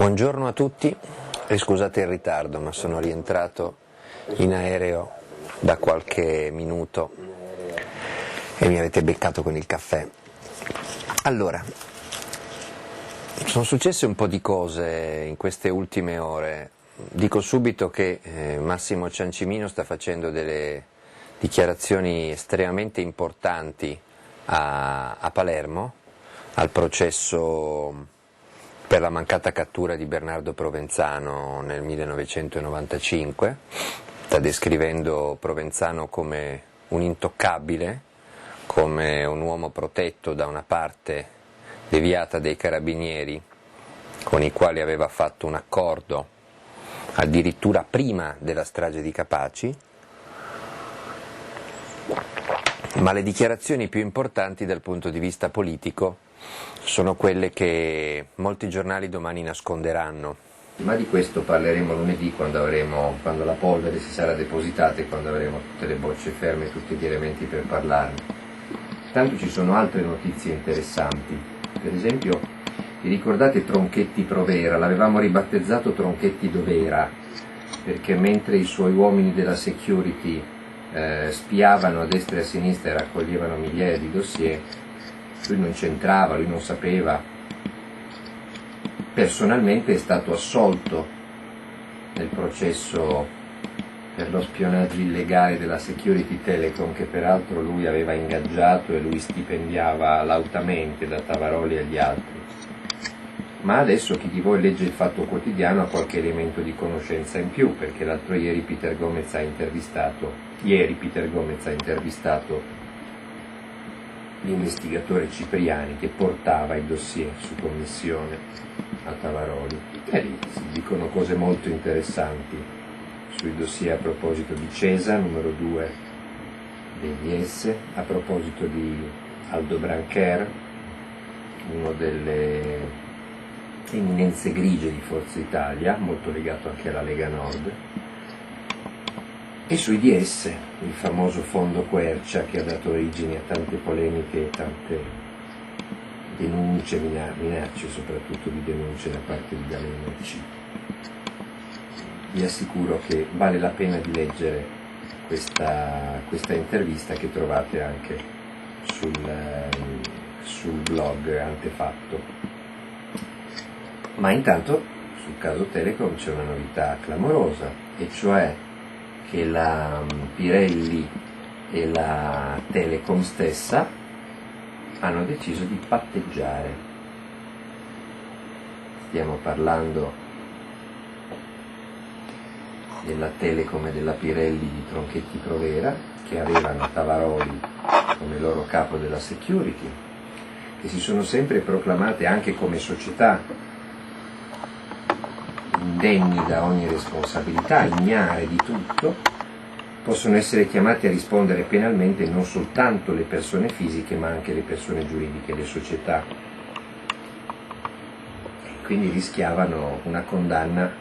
Buongiorno a tutti e scusate il ritardo, ma sono rientrato in aereo da qualche minuto e mi avete beccato con il caffè. Allora, sono successe un po' di cose in queste ultime ore. Dico subito che Massimo Ciancimino sta facendo delle dichiarazioni estremamente importanti a Palermo, al processo per la mancata cattura di Bernardo Provenzano nel 1995, sta descrivendo Provenzano come un intoccabile, come un uomo protetto da una parte deviata dei carabinieri con i quali aveva fatto un accordo addirittura prima della strage di Capaci, ma le dichiarazioni più importanti dal punto di vista politico sono quelle che molti giornali domani nasconderanno. Ma di questo parleremo lunedì quando la polvere si sarà depositata e quando avremo tutte le bocce ferme, tutti gli elementi per parlarne. Tanto ci sono altre notizie interessanti. Per esempio, vi ricordate Tronchetti Provera? L'avevamo ribattezzato Tronchetti Dovera, perché mentre i suoi uomini della security spiavano a destra e a sinistra e raccoglievano migliaia di dossier, lui non c'entrava, lui non sapeva. Personalmente è stato assolto nel processo per lo spionaggio illegale della Security Telecom, che peraltro lui aveva ingaggiato e lui stipendiava lautamente da Tavaroli agli altri. Ma adesso chi di voi legge il Fatto Quotidiano ha qualche elemento di conoscenza in più, perché l'altro ieri Peter Gomez ha intervistato l'investigatore Cipriani che portava i dossier su commissione a Tavaroli, e lì si dicono cose molto interessanti sui dossier a proposito di Cesa, numero 2 degli S, a proposito di Aldo Brancher, uno delle eminenze grigie di Forza Italia, molto legato anche alla Lega Nord, e sui DS, il famoso fondo Quercia che ha dato origine a tante polemiche e tante denunce, minacce soprattutto di denunce da parte di D'Alema C. Vi assicuro che vale la pena di leggere questa intervista, che trovate anche sul blog Antefatto. Ma intanto sul caso Telecom c'è una novità clamorosa, e cioè che la Pirelli e la Telecom stessa hanno deciso di patteggiare. Stiamo parlando della Telecom e della Pirelli di Tronchetti Provera, che avevano Tavaroli come loro capo della security, che si sono sempre proclamate anche come società indenni da ogni responsabilità, ignare di tutto. Possono essere chiamate a rispondere penalmente non soltanto le persone fisiche ma anche le persone giuridiche, le società, e quindi rischiavano una condanna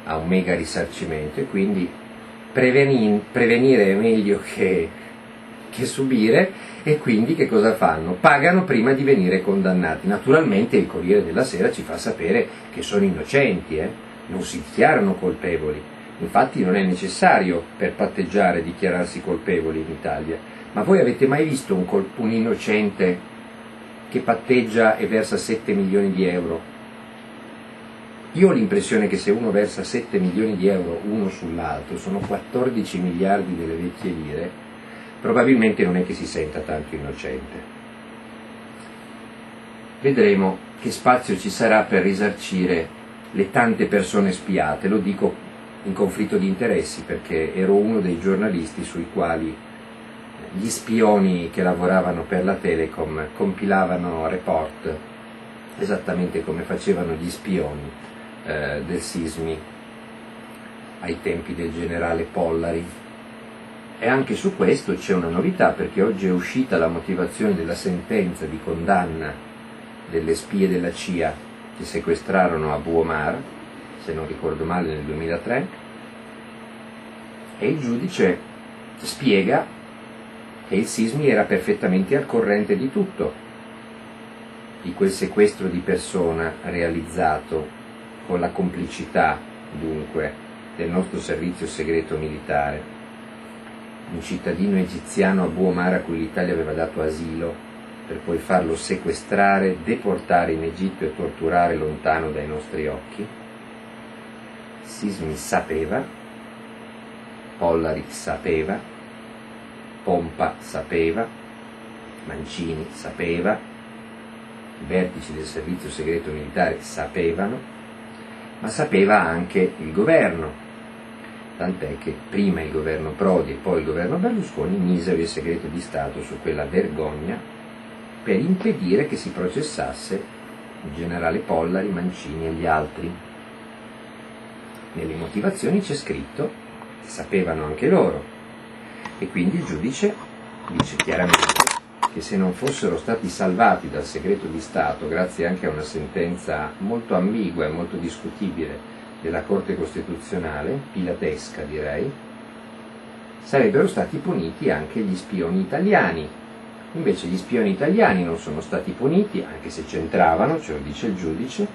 a un mega risarcimento, e quindi prevenire è meglio che subire, e quindi che cosa fanno? Pagano prima di venire condannati. Naturalmente il Corriere della Sera ci fa sapere che sono innocenti, non si dichiarano colpevoli. Infatti non è necessario per patteggiare dichiararsi colpevoli in Italia. Ma voi avete mai visto un innocente che patteggia e versa 7 milioni di euro? Io ho l'impressione che se uno versa 7 milioni di euro uno sull'altro, sono 14 miliardi delle vecchie lire, probabilmente non è che si senta tanto innocente. Vedremo che spazio ci sarà per risarcire le tante persone spiate. Lo dico in conflitto di interessi, perché ero uno dei giornalisti sui quali gli spioni che lavoravano per la Telecom compilavano report esattamente come facevano gli spioni del Sismi ai tempi del generale Pollari. E anche su questo c'è una novità, perché oggi è uscita la motivazione della sentenza di condanna delle spie della CIA che sequestrarono Abu Omar, se non ricordo male nel 2003, e il giudice spiega che il Sismi era perfettamente al corrente di tutto, di quel sequestro di persona realizzato con la complicità, dunque, del nostro servizio segreto militare. Un cittadino egiziano Abu Omar a cui l'Italia aveva dato asilo per poi farlo sequestrare, deportare in Egitto e torturare lontano dai nostri occhi. Sismi sapeva, Pollari sapeva, Pompa sapeva, Mancini sapeva, i vertici del servizio segreto militare sapevano, ma sapeva anche il governo, tant'è che prima il governo Prodi e poi il governo Berlusconi misero il segreto di Stato su quella vergogna per impedire che si processasse il generale Pollari, Mancini e gli altri. Nelle motivazioni c'è scritto che sapevano anche loro, e quindi il giudice dice chiaramente che se non fossero stati salvati dal segreto di Stato, grazie anche a una sentenza molto ambigua e molto discutibile della Corte Costituzionale, pilatesca direi, sarebbero stati puniti anche gli spioni italiani. Invece gli spioni italiani non sono stati puniti, anche se c'entravano, ce lo dice il giudice,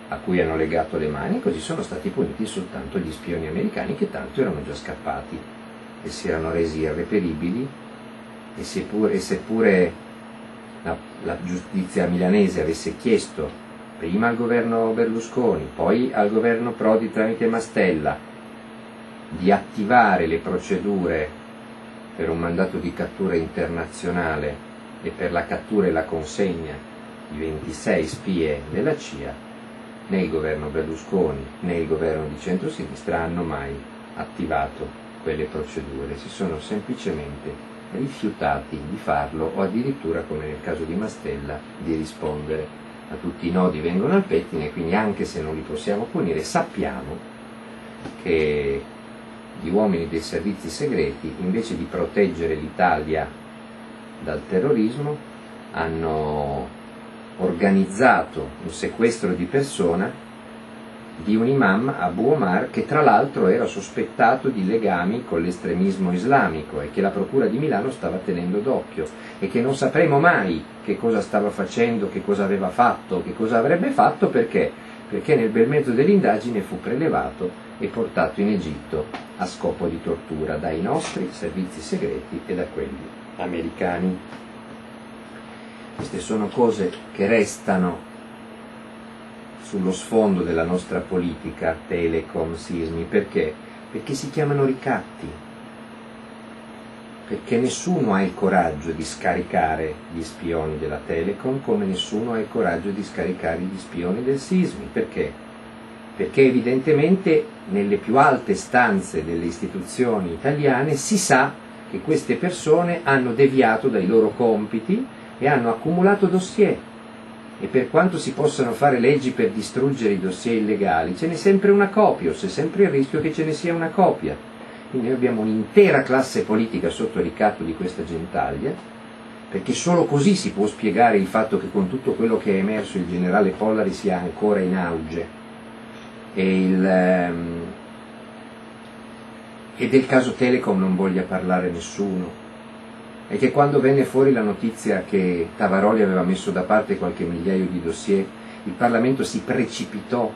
a cui hanno legato le mani, così sono stati puniti soltanto gli spioni americani che tanto erano già scappati e si erano resi irreperibili, e seppure la giustizia milanese avesse chiesto prima al governo Berlusconi, poi al governo Prodi tramite Mastella, di attivare le procedure per un mandato di cattura internazionale e per la cattura e la consegna di 26 spie della CIA, né il governo Berlusconi né il governo di centrosinistra hanno mai attivato quelle procedure, si sono semplicemente rifiutati di farlo o addirittura, come nel caso di Mastella, di rispondere. A tutti i nodi vengono al pettine, quindi anche se non li possiamo punire sappiamo che gli uomini dei servizi segreti, invece di proteggere l'Italia dal terrorismo, hanno organizzato un sequestro di persona di un imam, Abu Omar, che tra l'altro era sospettato di legami con l'estremismo islamico e che la Procura di Milano stava tenendo d'occhio, e che non sapremo mai che cosa stava facendo, che cosa aveva fatto, che cosa avrebbe fatto, perché nel bel mezzo dell'indagine fu prelevato e portato in Egitto a scopo di tortura dai nostri servizi segreti e da quelli americani. Queste sono cose che restano sullo sfondo della nostra politica, Telecom, sismi. Perché? Perché si chiamano ricatti, perché nessuno ha il coraggio di scaricare gli spioni della Telecom come nessuno ha il coraggio di scaricare gli spioni del sismi. Perché? Perché evidentemente nelle più alte stanze delle istituzioni italiane si sa che queste persone hanno deviato dai loro compiti e hanno accumulato dossier. E per quanto si possano fare leggi per distruggere i dossier illegali, ce n'è sempre una copia, o c'è sempre il rischio che ce ne sia una copia. Quindi noi abbiamo un'intera classe politica sotto il ricatto di questa gentaglia, perché solo così si può spiegare il fatto che con tutto quello che è emerso il generale Pollari sia ancora in auge, e del caso Telecom non voglia parlare nessuno, e che quando venne fuori la notizia che Tavaroli aveva messo da parte qualche migliaio di dossier, il Parlamento si precipitò,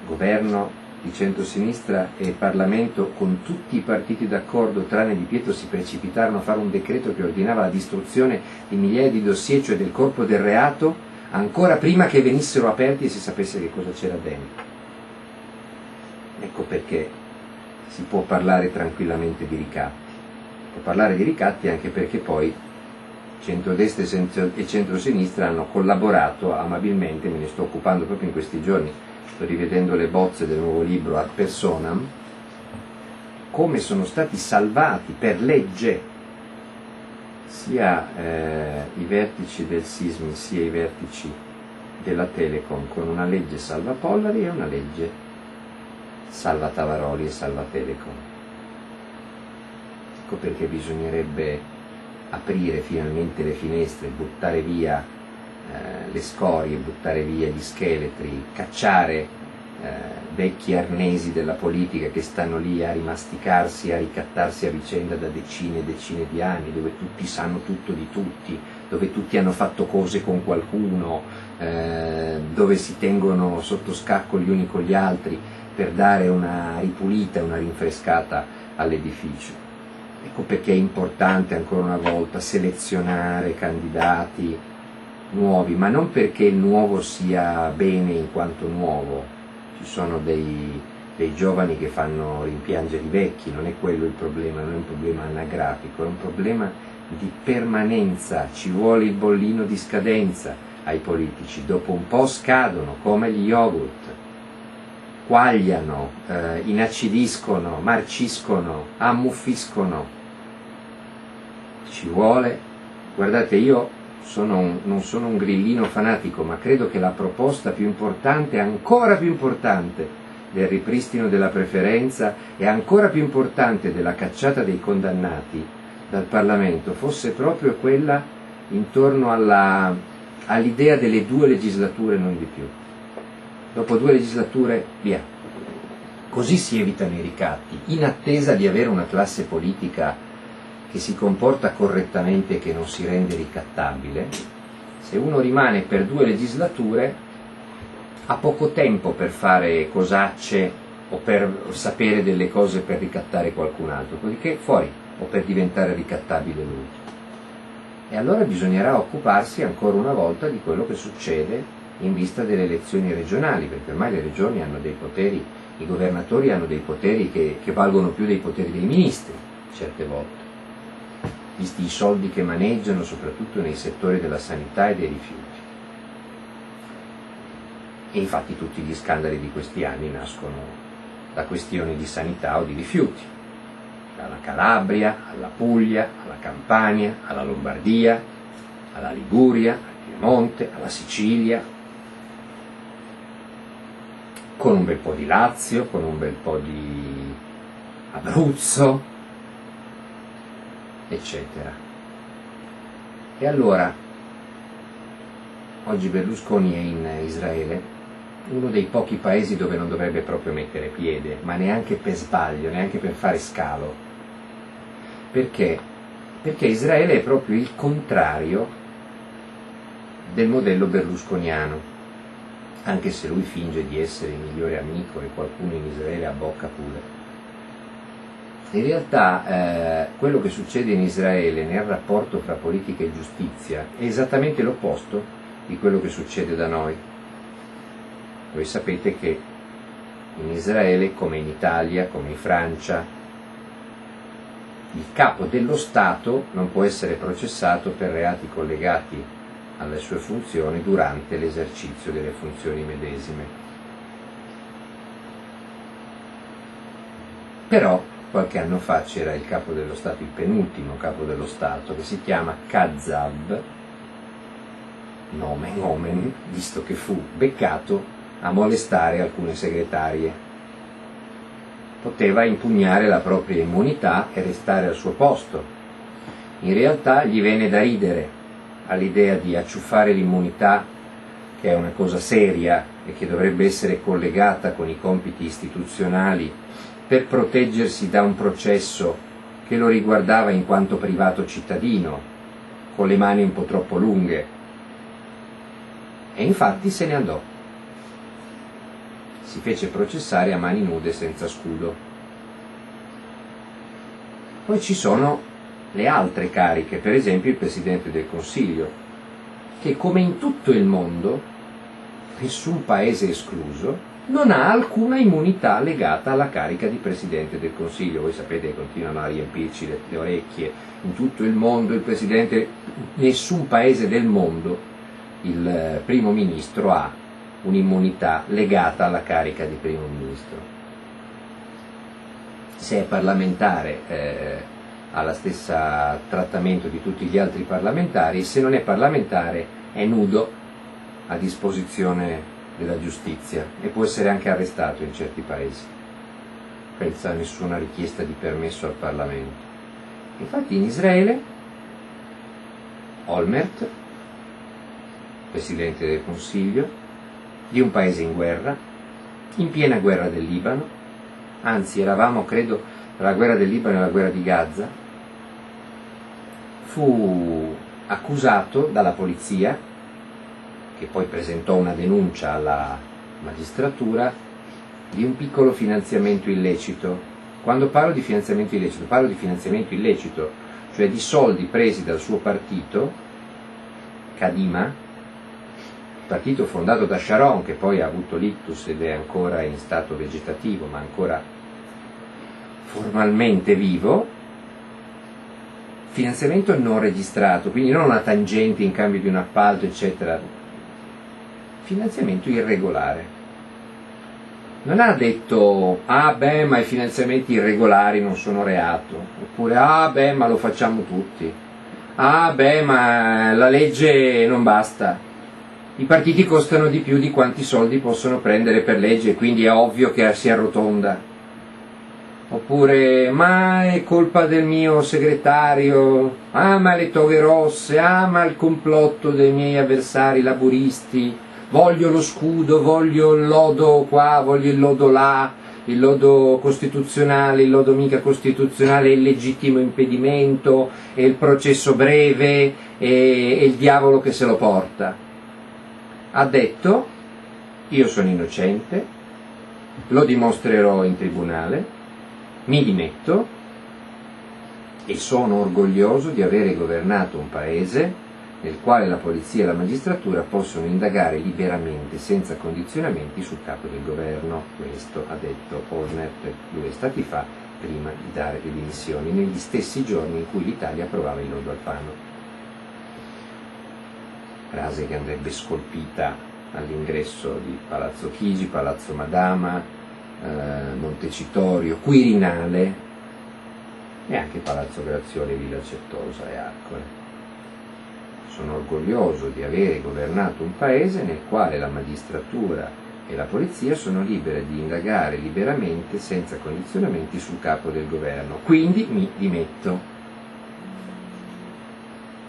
governo di centrosinistra e Parlamento con tutti i partiti d'accordo tranne Di Pietro si precipitarono a fare un decreto che ordinava la distruzione di migliaia di dossier, cioè del corpo del reato, ancora prima che venissero aperti e si sapesse che cosa c'era dentro. Ecco perché si può parlare tranquillamente di ricatti. Può parlare di ricatti anche perché poi centrodestra e centrosinistra hanno collaborato amabilmente, me ne sto occupando proprio in questi giorni, sto rivedendo le bozze del nuovo libro Ad Personam, come sono stati salvati per legge sia i vertici del sismi sia i vertici della Telecom, con una legge salva Pollari e una legge salva Tavaroli e salva Telecom. Ecco perché bisognerebbe aprire finalmente le finestre, buttare via le scorie, buttare via gli scheletri, cacciare vecchi arnesi della politica che stanno lì a rimasticarsi, a ricattarsi a vicenda da decine e decine di anni, dove tutti sanno tutto di tutti, dove tutti hanno fatto cose con qualcuno, dove si tengono sotto scacco gli uni con gli altri per dare una ripulita, una rinfrescata all'edificio. Ecco perché è importante ancora una volta selezionare candidati nuovi, ma non perché il nuovo sia bene in quanto nuovo. Ci sono dei giovani che fanno rimpiangere i vecchi, non è quello il problema, non è un problema anagrafico, è un problema di permanenza. Ci vuole il bollino di scadenza ai politici, dopo un po' scadono come gli yogurt, quagliano, inacidiscono, marciscono, ammuffiscono. Ci vuole, guardate, io non sono un grillino fanatico, ma credo che la proposta più importante, ancora più importante, del ripristino della preferenza e ancora più importante della cacciata dei condannati dal Parlamento fosse proprio quella intorno all'idea delle 2 legislature, non di più. Dopo 2 legislature, via. Così si evitano i ricatti, in attesa di avere una classe politica che si comporta correttamente e che non si rende ricattabile. Se uno rimane per 2 legislature ha poco tempo per fare cosacce o per sapere delle cose per ricattare qualcun altro, dopodiché fuori, o per diventare ricattabile lui. E allora bisognerà occuparsi ancora una volta di quello che succede in vista delle elezioni regionali, perché ormai le regioni hanno dei poteri, i governatori hanno dei poteri che valgono più dei poteri dei ministri, certe volte, visti i soldi che maneggiano soprattutto nei settori della sanità e dei rifiuti. E infatti tutti gli scandali di questi anni nascono da questioni di sanità o di rifiuti, dalla Calabria, alla Puglia, alla Campania, alla Lombardia, alla Liguria, al Piemonte, alla Sicilia, con un bel po' di Lazio, con un bel po' di Abruzzo, eccetera. E allora, oggi Berlusconi è in Israele, uno dei pochi paesi dove non dovrebbe proprio mettere piede, ma neanche per sbaglio, neanche per fare scalo. Perché? Perché Israele è proprio il contrario del modello berlusconiano, anche se lui finge di essere il migliore amico e qualcuno in Israele abbocca pure. In realtà quello che succede in Israele nel rapporto fra politica e giustizia è esattamente l'opposto di quello che succede da noi. Voi sapete che in Israele, come in Italia, come in Francia, il capo dello Stato non può essere processato per reati collegati alle sue funzioni durante l'esercizio delle funzioni medesime. Però qualche anno fa c'era il capo dello Stato, il penultimo capo dello Stato, che si chiama Kazzab, nomen omen, visto che fu beccato a molestare alcune segretarie. Poteva impugnare la propria immunità e restare al suo posto. In realtà gli venne da ridere all'idea di acciuffare l'immunità, che è una cosa seria e che dovrebbe essere collegata con i compiti istituzionali, per proteggersi da un processo che lo riguardava in quanto privato cittadino, con le mani un po' troppo lunghe. E infatti se ne andò. Si fece processare a mani nude senza scudo. Poi ci sono le altre cariche, per esempio il Presidente del Consiglio, che come in tutto il mondo, nessun paese escluso, non ha alcuna immunità legata alla carica di Presidente del Consiglio. Voi sapete che continuano a riempirci le orecchie, in tutto il mondo il Presidente, nessun paese del mondo, il Primo Ministro ha un'immunità legata alla carica di Primo Ministro. Se è parlamentare ha lo stesso trattamento di tutti gli altri parlamentari, se non è parlamentare è nudo a disposizione della giustizia e può essere anche arrestato in certi paesi senza nessuna richiesta di permesso al Parlamento. Infatti in Israele Olmert, Presidente del Consiglio di un paese in guerra, in piena guerra del Libano, anzi eravamo, credo, tra la guerra del Libano e la guerra di Gaza, fu accusato dalla polizia, che poi presentò una denuncia alla magistratura, di un piccolo finanziamento illecito. Quando parlo di finanziamento illecito, cioè di soldi presi dal suo partito, Kadima, partito fondato da Sharon, che poi ha avuto l'ictus ed è ancora in stato vegetativo, ma ancora formalmente vivo, finanziamento non registrato, quindi non una tangente in cambio di un appalto, eccetera, finanziamento irregolare. Non ha detto, ah beh, ma i finanziamenti irregolari non sono reato, oppure, ah beh, ma lo facciamo tutti, ah beh, ma la legge non basta, i partiti costano di più di quanti soldi possono prendere per legge, quindi è ovvio che si arrotonda, oppure, ma è colpa del mio segretario, ah ma le toghe rosse, ah ma il complotto dei miei avversari laburisti, voglio lo scudo, voglio il lodo qua, voglio il lodo là, il lodo costituzionale, il lodo mica costituzionale, il legittimo impedimento, e il processo breve, e il diavolo che se lo porta. Ha detto, io sono innocente, lo dimostrerò in tribunale, mi dimetto e sono orgoglioso di avere governato un paese nel quale la polizia e la magistratura possono indagare liberamente, senza condizionamenti, sul capo del governo. Questo ha detto Olmert 2 stati fa, prima di dare le dimissioni, negli stessi giorni in cui l'Italia approvava il lodo Alfano. Frase che andrebbe scolpita all'ingresso di Palazzo Chigi, Palazzo Madama, Montecitorio, Quirinale e anche Palazzo Grazioli, Villa Certosa e Arcore. Sono orgoglioso di avere governato un paese nel quale la magistratura e la polizia sono libere di indagare liberamente, senza condizionamenti, sul capo del governo. Quindi mi dimetto.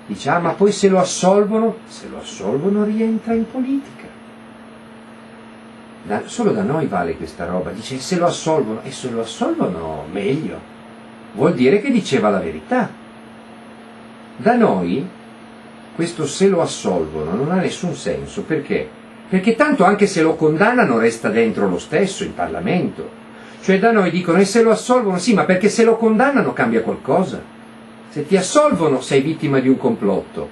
Dice, ah ma poi se lo assolvono rientra in politica. Solo da noi vale questa roba. Dice, se lo assolvono, e se lo assolvono meglio. Vuol dire che diceva la verità. Da noi questo se lo assolvono non ha nessun senso, perché? Perché tanto anche se lo condannano resta dentro lo stesso, in Parlamento. Cioè da noi dicono, e se lo assolvono, sì, ma perché se lo condannano cambia qualcosa. Se ti assolvono sei vittima di un complotto,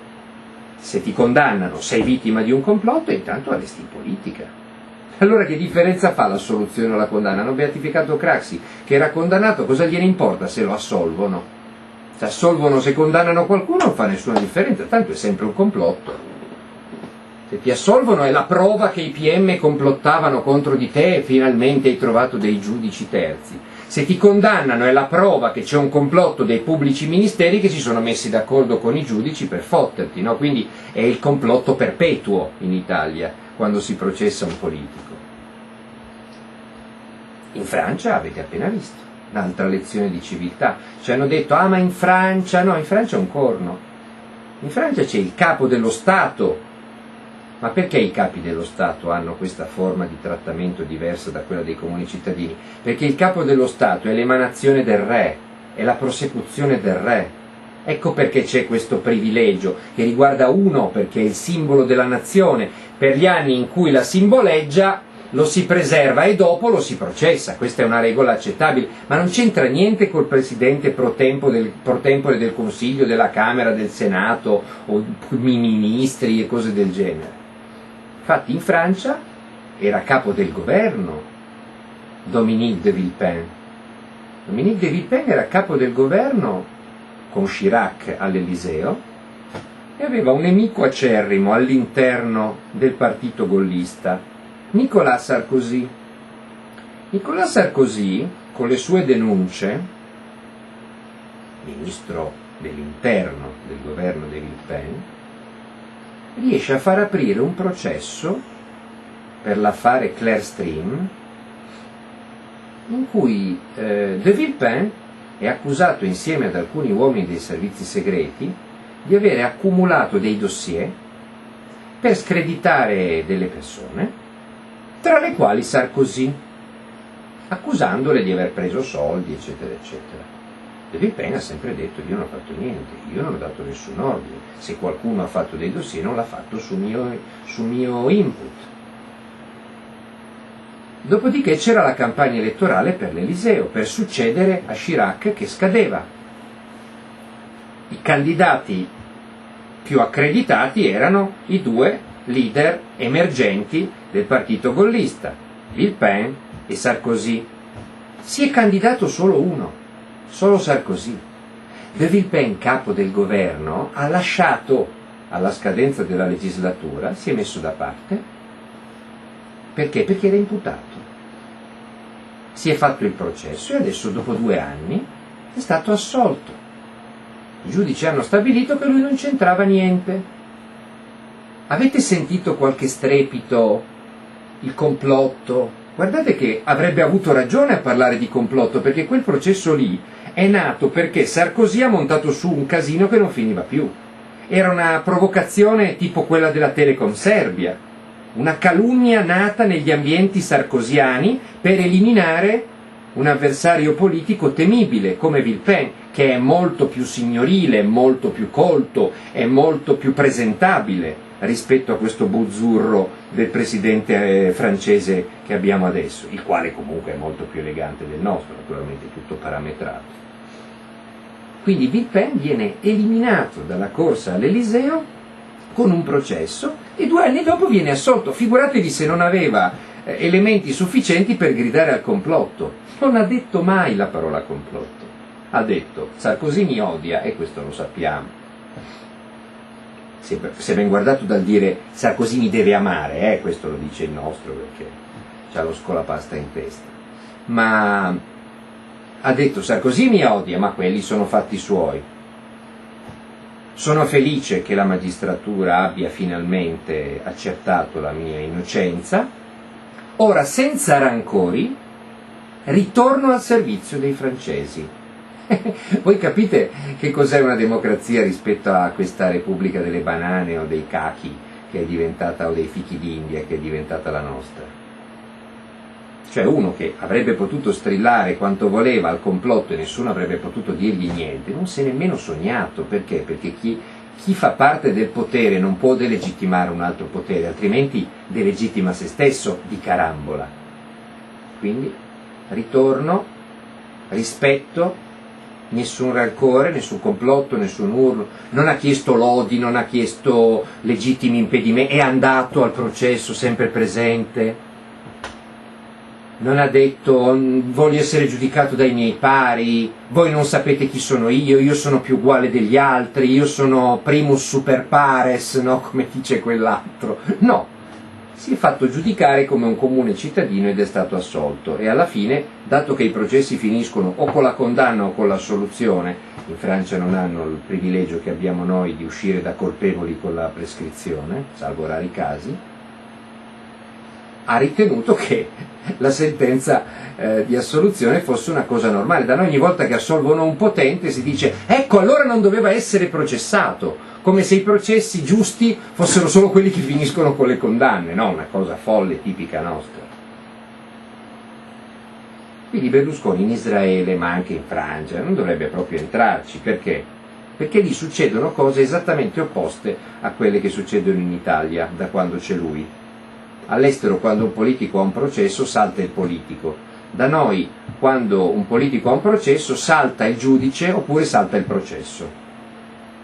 se ti condannano sei vittima di un complotto e intanto resti in politica. Allora che differenza fa l'assoluzione o la condanna? Hanno beatificato Craxi, che era condannato, cosa gliene importa se lo assolvono? Se assolvono, se condannano qualcuno non fa nessuna differenza, tanto è sempre un complotto. Se ti assolvono è la prova che i PM complottavano contro di te e finalmente hai trovato dei giudici terzi. Se ti condannano è la prova che c'è un complotto dei pubblici ministeri che si sono messi d'accordo con i giudici per fotterti, no? Quindi è il complotto perpetuo in Italia quando si processa un politico. In Francia avete appena visto un'altra lezione di civiltà. Ci hanno detto, ah ma in Francia, no, in Francia è un corno. In Francia c'è il capo dello Stato. Ma perché i capi dello Stato hanno questa forma di trattamento diversa da quella dei comuni cittadini? Perché il capo dello Stato è l'emanazione del re, è la prosecuzione del re. Ecco perché c'è questo privilegio, che riguarda uno perché è il simbolo della nazione. Per gli anni in cui la simboleggia lo si preserva e dopo lo si processa. Questa è una regola accettabile, ma non c'entra niente col presidente pro tempore del Consiglio, della Camera, del Senato o ministri e cose del genere. Infatti in Francia era capo del governo Dominique de Villepin. Dominique de Villepin era capo del governo con Chirac all'Eliseo e aveva un nemico acerrimo all'interno del partito gollista, Nicolas Sarkozy. Nicolas Sarkozy, con le sue denunce, ministro dell'interno del governo de Villepin, riesce a far aprire un processo per l'affare Clearstream in cui de Villepin è accusato insieme ad alcuni uomini dei servizi segreti di avere accumulato dei dossier per screditare delle persone, tra le quali Sarkozy, accusandole di aver preso soldi, eccetera, eccetera. De Villepin ha sempre detto: io non ho fatto niente, io non ho dato nessun ordine, se qualcuno ha fatto dei dossier non l'ha fatto su mio input. Dopodiché c'era la campagna elettorale per l'Eliseo, per succedere a Chirac che scadeva. I candidati più accreditati erano i due leader emergenti del partito gollista, Villepin e Sarkozy. Si è candidato solo uno, solo Sarkozy. De Villepin, capo del governo, ha lasciato alla scadenza della legislatura, si è messo da parte. Perché? Perché era imputato. Si è fatto il processo e adesso, dopo 2 anni, è stato assolto. I giudici hanno stabilito che lui non c'entrava niente. Avete sentito qualche strepito, il complotto? Guardate che avrebbe avuto ragione a parlare di complotto, perché quel processo lì è nato perché Sarkozy ha montato su un casino che non finiva più. Era una provocazione tipo quella della Telecom Serbia, una calunnia nata negli ambienti sarkoziani per eliminare un avversario politico temibile come Villepin, che è molto più signorile, molto più colto, è molto più presentabile rispetto a questo buzzurro del presidente francese che abbiamo adesso, il quale comunque è molto più elegante del nostro, naturalmente tutto parametrato. Quindi Villepin viene eliminato dalla corsa all'Eliseo con un processo e 2 anni dopo viene assolto. Figuratevi se non aveva elementi sufficienti per gridare al complotto. Non ha detto mai la parola complotto. Ha detto: Sarkozy mi odia, e questo lo sappiamo. Si è ben guardato dal dire Sarkozy mi deve amare, questo lo dice il nostro perché c'ha lo scolapasta in testa. Ma ha detto: Sarkozy mi odia, ma quelli sono fatti suoi. Sono felice che la magistratura abbia finalmente accertato la mia innocenza. Ora, senza rancori, ritorno al servizio dei francesi. Voi capite che cos'è una democrazia rispetto a questa Repubblica delle banane o dei cachi che è diventata, o dei fichi d'India che è diventata la nostra? Cioè uno che avrebbe potuto strillare quanto voleva al complotto e nessuno avrebbe potuto dirgli niente, non si è nemmeno sognato. Perché? Perché chi fa parte del potere non può delegittimare un altro potere, altrimenti delegittima se stesso di carambola. Quindi ritorno, rispetto, nessun rancore, nessun complotto, nessun urlo, non ha chiesto lodi, non ha chiesto legittimi impedimenti, è andato al processo sempre presente. Non ha detto voglio essere giudicato dai miei pari, voi non sapete chi sono io sono più uguale degli altri, io sono primus super pares, no? Come dice quell'altro. No, si è fatto giudicare come un comune cittadino ed è stato assolto. E alla fine, dato che i processi finiscono o con la condanna o con l'assoluzione, in Francia non hanno il privilegio che abbiamo noi di uscire da colpevoli con la prescrizione, salvo rari casi, ha ritenuto che la sentenza di assoluzione fosse una cosa normale. Da noi ogni volta che assolvono un potente si dice ecco, allora non doveva essere processato, come se i processi giusti fossero solo quelli che finiscono con le condanne, no? Una cosa folle, tipica nostra. Quindi Berlusconi in Israele, ma anche in Francia, non dovrebbe proprio entrarci. Perché? Perché lì succedono cose esattamente opposte a quelle che succedono in Italia da quando c'è lui. All'estero, quando un politico ha un processo, salta il politico. Da noi, quando un politico ha un processo, salta il giudice oppure salta il processo.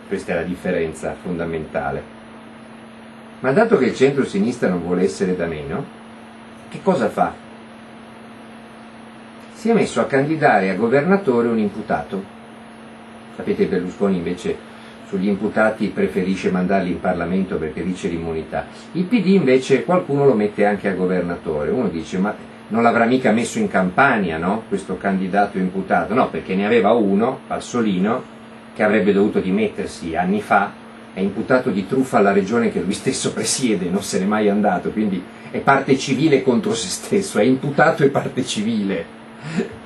Questa è la differenza fondamentale. Ma dato che il centro-sinistra non vuole essere da meno, che cosa fa? Si è messo a candidare a governatore un imputato. Sapete, Berlusconi invece sugli imputati preferisce mandarli in Parlamento perché dice l'immunità. Il PD invece qualcuno lo mette anche a governatore. Uno dice ma non l'avrà mica messo in Campania, no? Questo candidato imputato? No, perché ne aveva uno, Passolino, che avrebbe dovuto dimettersi anni fa, è imputato di truffa alla regione che lui stesso presiede, non se n'è mai andato, quindi è parte civile contro se stesso, è imputato e parte civile.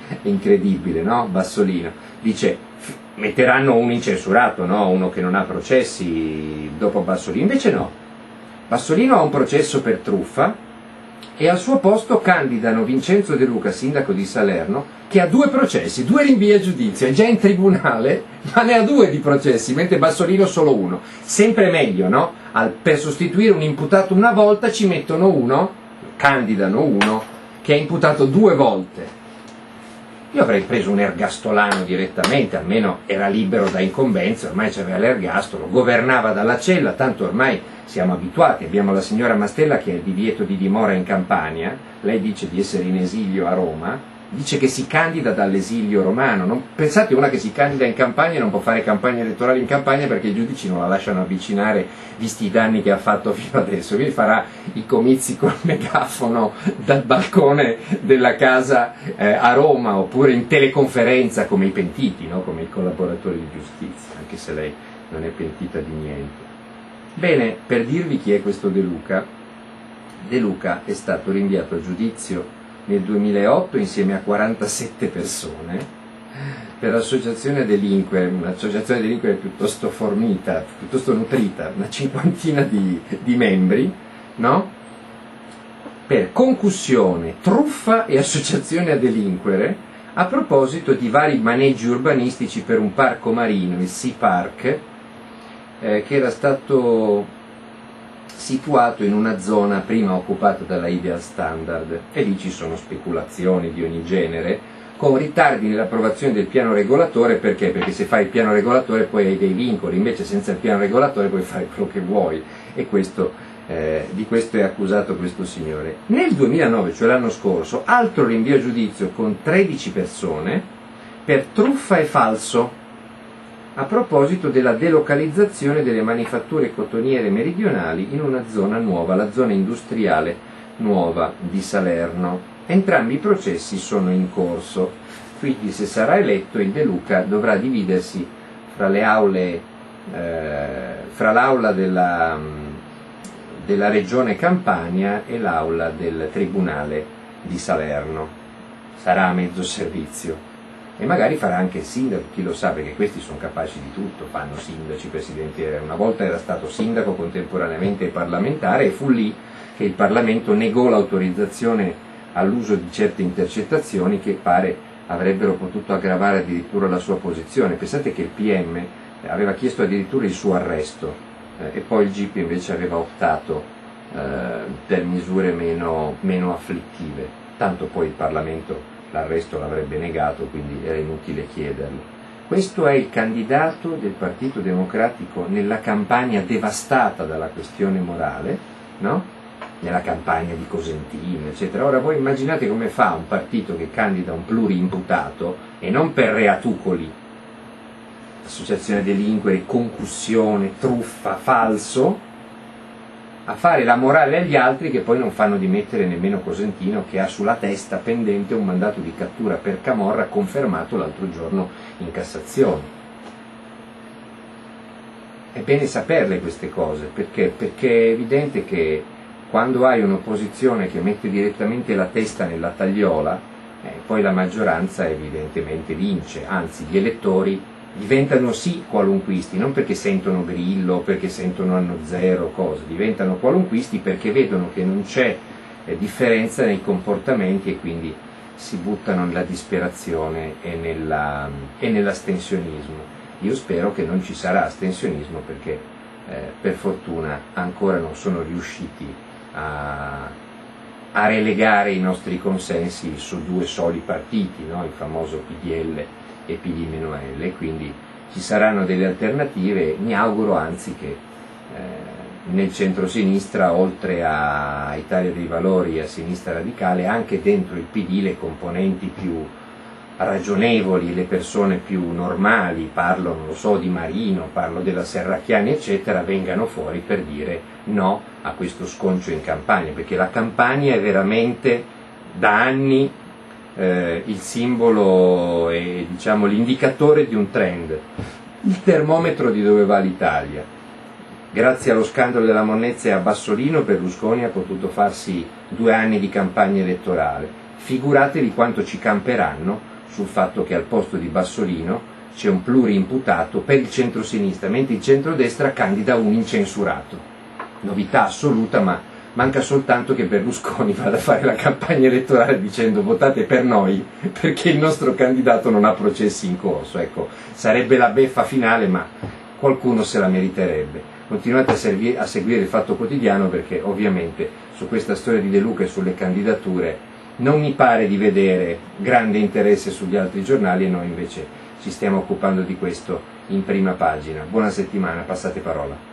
È incredibile, no? Bassolino dice metteranno un incensurato, no? Uno che non ha processi dopo Bassolino. Invece no, Bassolino ha un processo per truffa e al suo posto candidano Vincenzo De Luca, sindaco di Salerno, che ha 2 processi, 2 rinvii a giudizio, è già in tribunale, ma ne ha 2 di processi, mentre Bassolino solo 1. Sempre meglio, no? Per sostituire un imputato una volta ci mettono uno, candidano uno, che è imputato 2 volte. Io avrei preso un ergastolano direttamente, almeno era libero da incombenze, ormai c'aveva l'ergastolo, governava dalla cella, tanto ormai siamo abituati, abbiamo la signora Mastella che ha il divieto di dimora in Campania, lei dice di essere in esilio a Roma, dice che si candida dall'esilio romano. Pensate, una che si candida in Campania non può fare campagna elettorale in Campania perché i giudici non la lasciano avvicinare visti i danni che ha fatto fino adesso, quindi farà i comizi col megafono dal balcone della casa a Roma, oppure in teleconferenza come i pentiti, no? Come i collaboratori di giustizia, anche se lei non è pentita di niente. Bene, per dirvi chi è questo De Luca, De Luca è stato rinviato a giudizio nel 2008 insieme a 47 persone per associazione a delinquere, un'associazione a delinquere piuttosto fornita, piuttosto nutrita, una 50ina di membri, no? Per concussione, truffa e associazione a delinquere a proposito di vari maneggi urbanistici per un parco marino, il Sea Park, che era stato situato in una zona prima occupata dalla Ideal Standard, e lì ci sono speculazioni di ogni genere, con ritardi nell'approvazione del piano regolatore. Perché? Perché se fai il piano regolatore poi hai dei vincoli, invece senza il piano regolatore puoi fare quello che vuoi, e di questo è accusato questo signore. Nel 2009, cioè l'anno scorso, altro rinvio a giudizio con 13 persone per truffa e falso, a proposito della delocalizzazione delle manifatture cotoniere meridionali in una zona nuova, la zona industriale nuova di Salerno. Entrambi i processi sono in corso, quindi se sarà eletto il De Luca dovrà dividersi fra le aule, fra l'aula della regione Campania e l'aula del tribunale di Salerno. Sarà a mezzo servizio. E magari farà anche il sindaco, chi lo sa, perché questi sono capaci di tutto, fanno sindaci, presidenti. Una volta era stato sindaco contemporaneamente parlamentare, e fu lì che il Parlamento negò l'autorizzazione all'uso di certe intercettazioni che pare avrebbero potuto aggravare addirittura la sua posizione. Pensate che il PM aveva chiesto addirittura il suo arresto, e poi il GIP invece aveva optato per misure meno afflittive, tanto poi il Parlamento l'arresto l'avrebbe negato, quindi era inutile chiederlo. Questo è il candidato del Partito Democratico nella campagna devastata dalla questione morale, no? Nella campagna di Cosentino, eccetera. Ora voi immaginate come fa un partito che candida un pluriimputato, e non per reatucoli, associazione a delinquere, concussione, truffa, falso, a fare la morale agli altri che poi non fanno dimettere nemmeno Cosentino, che ha sulla testa pendente un mandato di cattura per camorra confermato l'altro giorno in Cassazione. È bene saperle queste cose, perché è evidente che quando hai un'opposizione che mette direttamente la testa nella tagliola, poi la maggioranza evidentemente vince, anzi gli elettori diventano sì qualunquisti, non perché sentono Grillo, perché sentono Anno Zero, cose, diventano qualunquisti perché vedono che non c'è differenza nei comportamenti, e quindi si buttano nella disperazione e nell'astensionismo. Io spero che non ci sarà astensionismo, perché per fortuna ancora non sono riusciti a relegare i nostri consensi su 2 soli partiti, no? Il famoso PDL e PD-L, quindi ci saranno delle alternative. Mi auguro anzi che nel centro-sinistra, oltre a Italia dei Valori e a Sinistra Radicale, anche dentro il PD le componenti più ragionevoli, le persone più normali, parlo, non lo so, di Marino, parlo della Serracchiani, eccetera, vengano fuori per dire no a questo sconcio in Campania, perché la Campania è veramente da anni il simbolo e diciamo l'indicatore di un trend, il termometro di dove va l'Italia. Grazie allo scandalo della monnezza e a Bassolino, Berlusconi ha potuto farsi 2 anni di campagna elettorale. Figuratevi quanto ci camperanno sul fatto che al posto di Bassolino c'è un pluriimputato per il centro-sinistra, mentre il centrodestra candida un incensurato. Novità assoluta, ma manca soltanto che Berlusconi vada a fare la campagna elettorale dicendo votate per noi perché il nostro candidato non ha processi in corso. Ecco, sarebbe la beffa finale, ma qualcuno se la meriterebbe. Continuate a seguire il Fatto Quotidiano, perché ovviamente su questa storia di De Luca e sulle candidature non mi pare di vedere grande interesse sugli altri giornali, e noi invece ci stiamo occupando di questo in prima pagina. Buona settimana, passate parola.